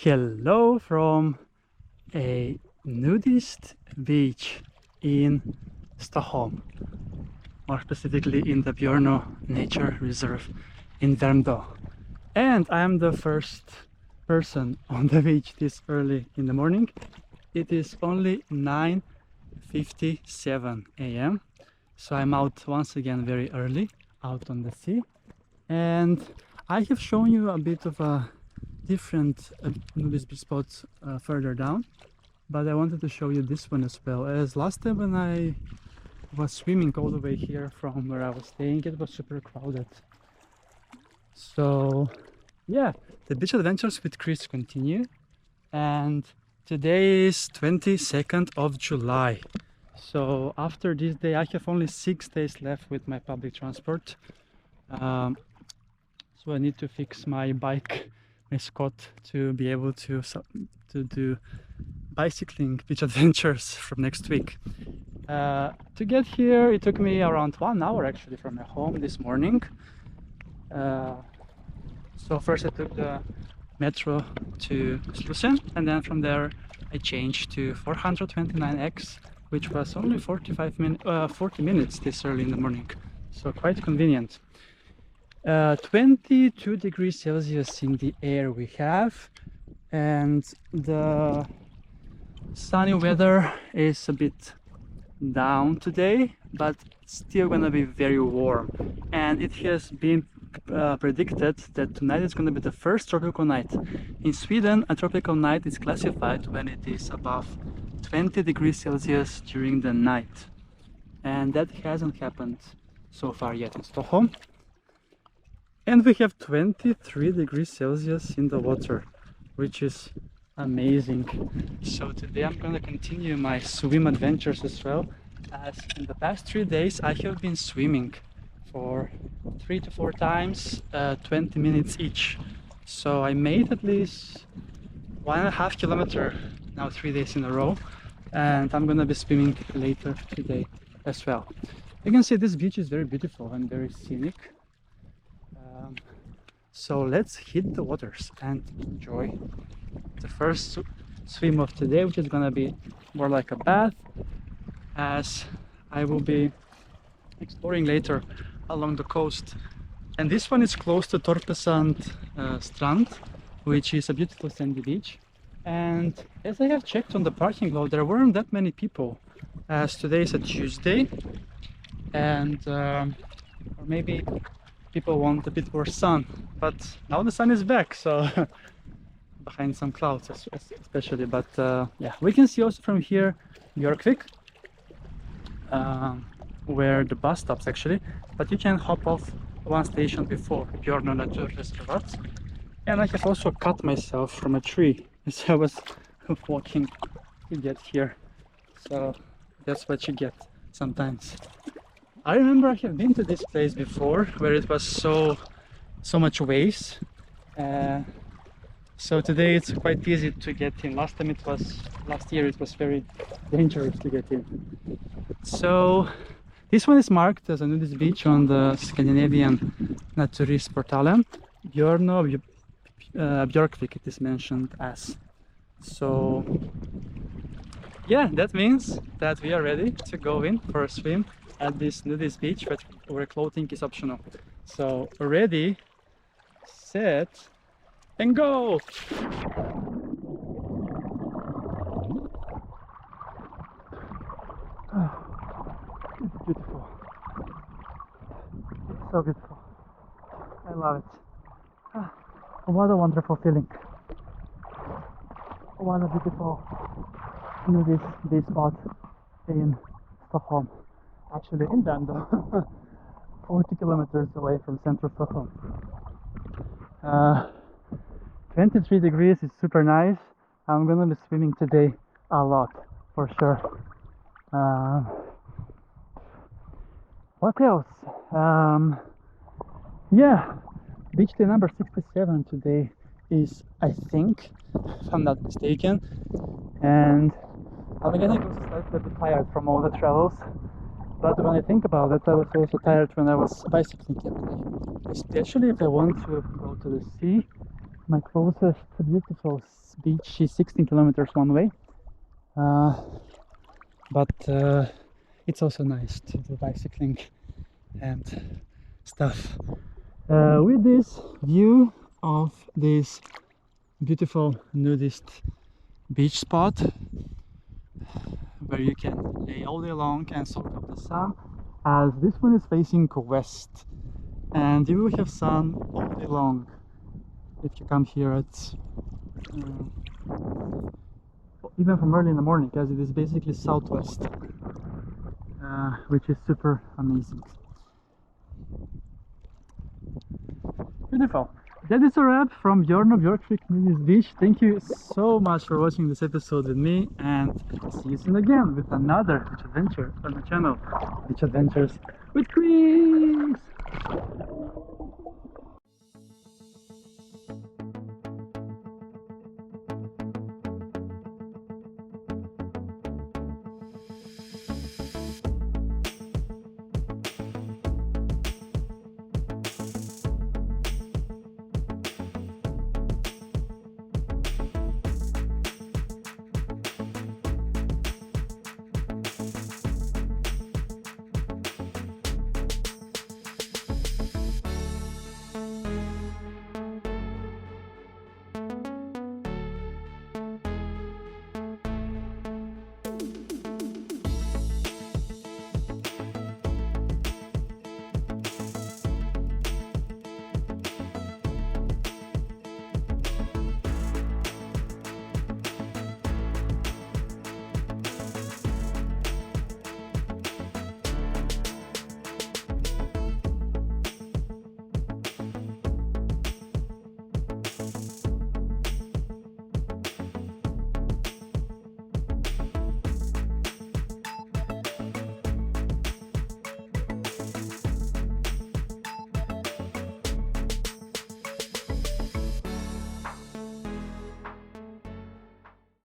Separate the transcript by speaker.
Speaker 1: Hello from a nudist beach in Stockholm, more specifically in the Björnö Nature Reserve in Värmdö. And I am the first person on the beach this early in the morning. It is only 9:57 a.m. So I'm out once again very early out on the sea, and I have shown you a bit of a different nudist beach spots further down, but I wanted to show you this one as well, as last time when I was swimming all the way here from where I was staying, it was super crowded. So yeah, the beach adventures with Chris continue, and today is 22nd of July. So after this day I have only 6 days left with my public transport. So I need to fix my bike, my Scott, to be able to do bicycling beach adventures from next week. To get here it took me around 1 hour actually from my home this morning. So first I took the metro to Slussen, and then from there I changed to 429X, which was only 40 minutes this early in the morning, so quite convenient. 22 degrees Celsius in the air we have, and the sunny weather is a bit down today, but still gonna be very warm. And it has been predicted that tonight is gonna be the first tropical night. In Sweden, a tropical night is classified when it is above 20 degrees Celsius during the night, and that hasn't happened so far yet in Stockholm. And we have 23 degrees Celsius in the water, which is amazing. So today I'm gonna continue my swim adventures as well, as in the past 3 days I have been swimming for 3 to 4 times, 20 minutes each. So I made at least 1.5 kilometers now 3 days in a row, and I'm gonna be swimming later today as well. You can see this beach is very beautiful and very scenic. So let's hit the waters and enjoy the first swim of today, which is gonna be more like a bath, as I will be exploring later along the coast. And this one is close to Torpesand Strand, which is a beautiful sandy beach. And as I have checked on the parking lot, there weren't that many people, as today is a Tuesday, and or maybe people want a bit more sun, but now the sun is back, so behind some clouds especially. But yeah, we can see also from here Björkvik, where the bus stops actually, but you can hop off one station before Björnö Nature Reserve. And I have also cut myself from a tree as I was walking to get here, so that's what you get sometimes. I remember I have been to this place before, where it was so much waves. So today it's quite easy to get in. Last year it was very dangerous to get in. So this one is marked as a nudist beach on the Scandinavian Naturistportalen. Björnö Björkvik it is mentioned as. So yeah, that means that we are ready to go in for a swim at this nudist beach, but where clothing is optional. So ready, set, and go! Oh, it's beautiful. It's so beautiful. I love it. What a wonderful feeling. What a beautiful nudist beach spot in Stockholm. Actually in Värdmö, 40 kilometers away from central Stockholm. 23 degrees is super nice. I'm gonna be swimming today a lot, for sure. What else? Yeah, beach day number 67 today is, I think, if I'm not mistaken, and I'm getting slightly tired from all the travels. But when I think about it, I was also tired when I was bicycling every day, especially if I want to go to the sea My closest beautiful beach is 16 kilometers one way, but it's also nice to do bicycling and stuff. With this view of this beautiful nudist beach spot where you can lay all day long and soak up the sun, as this one is facing west and you will have sun all day long if you come here at even from early in the morning, because it is basically southwest, which is super amazing. Beautiful. That is a wrap from Björnö Björkvik NUDIST Beach. Thank you so much for watching this episode with me, and see you soon again with another beach adventure on the channel, Beach Adventures with Chris.